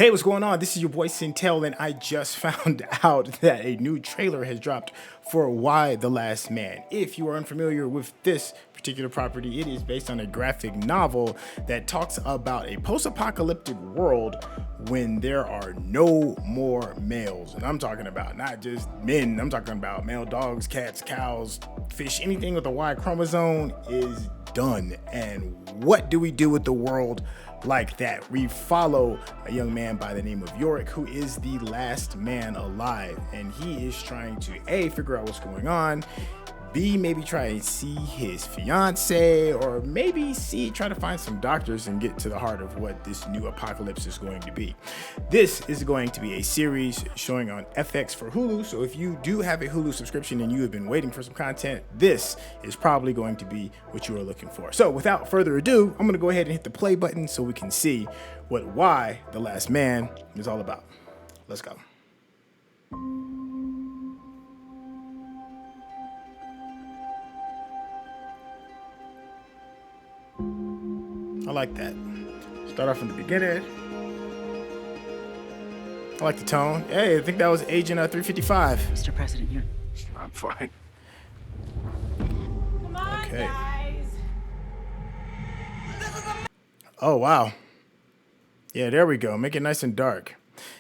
Hey, what's going on? This is your boy Sintel, and I just found out that a new trailer has dropped for Y: The Last Man. If you are unfamiliar with this particular property, it is based on a graphic novel that talks about a post-apocalyptic world when there are no more males. And I'm talking about not just men, I'm talking about male dogs, cats, cows, fish, anything with a Y chromosome is done. And what do we do with the world like that? We follow a young man by the name of Yorick, who is the last man alive, and he is trying to A, figure out what's going on, B, maybe try and see his fiance, or maybe C, try to find some doctors and get to the heart of what this new apocalypse is going to be. This is going to be a series showing on FX for Hulu, so if you do have a Hulu subscription and you have been waiting for some content, this is probably going to be what you are looking for. So without further ado, I'm going to go ahead and hit the play button so we can see what Y: The Last Man is all about. Let's go. I like that. Start off from the beginning. I like the tone. Hey, I think that was Agent 355. Mr. President, you're... I'm fine. Come on, Okay. guys. Oh, wow. Yeah, there we go. Make it nice and dark.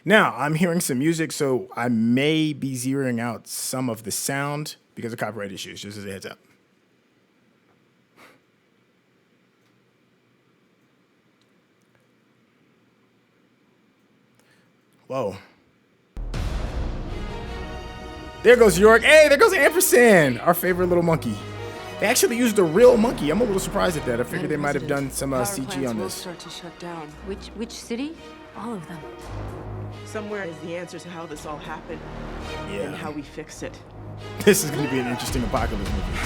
Now, I'm hearing some music, so I may be zeroing out some of the sound because of copyright issues, just as a heads up. Whoa. There goes Yorick. Hey, there goes Ampersand, our favorite little monkey. They actually used a real monkey. I'm a little surprised at that. I figured they might have done some CG on this. Start to shut down. Which city? All of them. Somewhere is the answer to how this all happened and how Yeah. we fix it. This is going to be an interesting apocalypse movie.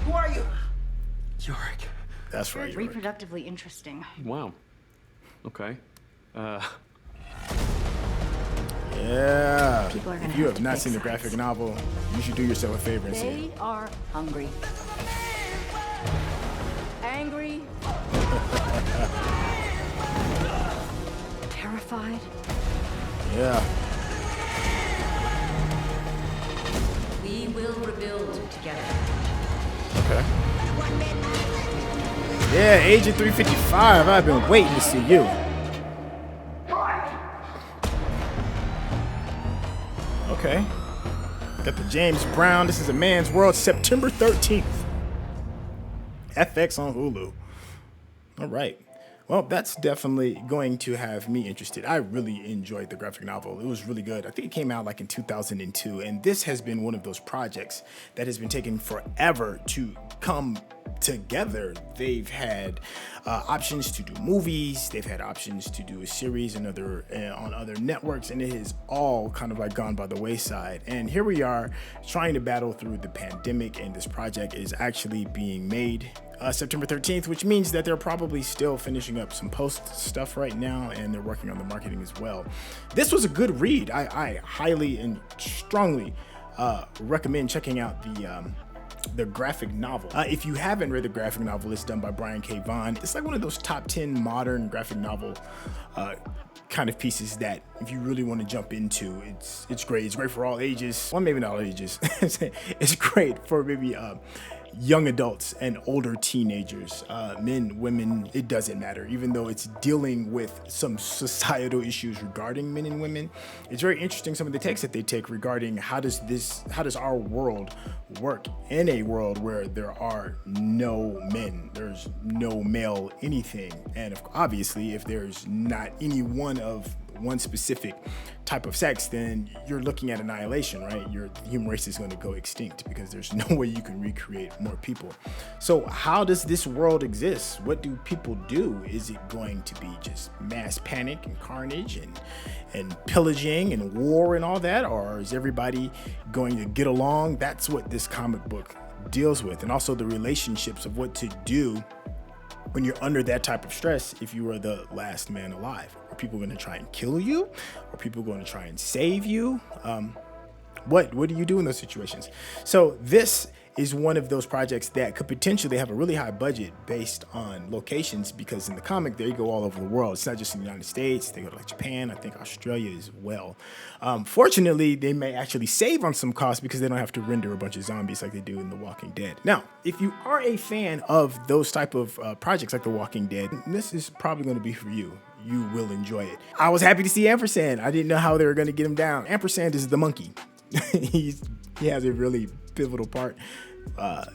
Who are you? Yorick. That's right, Yorick. Reproductively interesting. Wow. Okay. Yeah. People are gonna If you have have to not pick seen the sides. graphic novel, you should do yourself a favor and see They it. are hungry. Angry. Terrified. Yeah. We will rebuild together. Okay. Yeah, Agent 355. I've been waiting to see you. Okay. Got the James Brown. This is a Man's World, September 13th. FX on Hulu. All right. Well, that's definitely going to have me interested. I really enjoyed the graphic novel. It was really good. I think it came out like in 2002, and this has been one of those projects that has been taking forever to come together. They've had options to do movies, they've had options to do a series on other networks, and it has all kind of like gone by the wayside. And here we are trying to battle through the pandemic, and this project is actually being made September 13th, which means that they're probably still finishing up some post stuff right now, and they're working on the marketing as well. This was a good read. I highly and strongly recommend checking out the graphic novel. If you haven't read the graphic novel, it's done by Brian K. Vaughan. It's like one of those top 10 modern graphic novel kind of pieces that if you really want to jump into, it's great. It's great for all ages. Well, maybe not all ages. It's great for maybe young adults and older teenagers, men, women, it doesn't matter. Even though it's dealing with some societal issues regarding men and women, it's very interesting some of the takes that they take regarding how does our world work in a world where there are no men, there's no male anything, and obviously if there's not any one specific type of sex, then you're looking at annihilation, right? The human race is going to go extinct because there's no way you can recreate more people. So how does this world exist? What do people do? Is it going to be just mass panic and carnage and pillaging and war and all that? Or is everybody going to get along? That's what this comic book deals with. And also the relationships of what to do when you're under that type of stress if you are the last man alive. Are people going to try and kill you? Are people going to try and save you? What do you do in those situations? So this is one of those projects that could potentially have a really high budget based on locations, because in the comic they go all over the world. It's not just in the United States. They go to like Japan, I think Australia as well. Fortunately, they may actually save on some costs because they don't have to render a bunch of zombies like they do in The Walking Dead. Now, if you are a fan of those type of projects like The Walking Dead, this is probably going to be for you. You will enjoy it. I was happy to see Ampersand. I didn't know how they were going to get him down. Ampersand is the monkey. He has a really pivotal part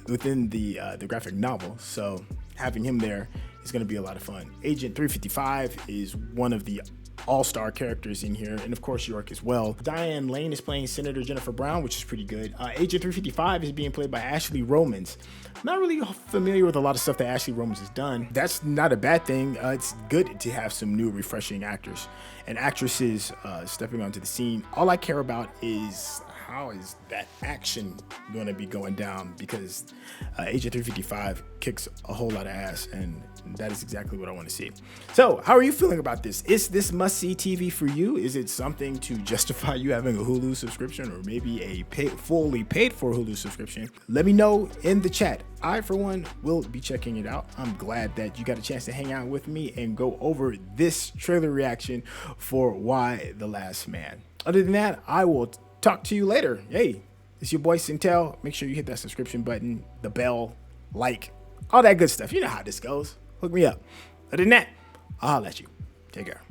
within the graphic novel, so having him there is going to be a lot of fun. Agent 355 is one of the all-star characters in here, and of course Yorick as well. Diane Lane is playing Senator Jennifer Brown, which is pretty good. Agent 355 is being played by Ashley Romans. Not really familiar with a lot of stuff that Ashley Romans has done. That's not a bad thing. It's good to have some new, refreshing actors and actresses stepping onto the scene. All I care about is how is that action going to be going down, because Agent 355 kicks a whole lot of ass, and that is exactly what I want to see. So how are you feeling about this? Is this must-see TV for you? Is it something to justify you having a Hulu subscription, or maybe a fully paid for Hulu subscription? Let me know in the chat. I, for one, will be checking it out. I'm glad that you got a chance to hang out with me and go over this trailer reaction for Y: The Last Man. Other than that, I will talk to you later. Hey, it's your boy Sintel. Make sure you hit that subscription button, the bell, like, all that good stuff. You know how this goes. Hook me up. Other than that, I'll holler at you. Take care.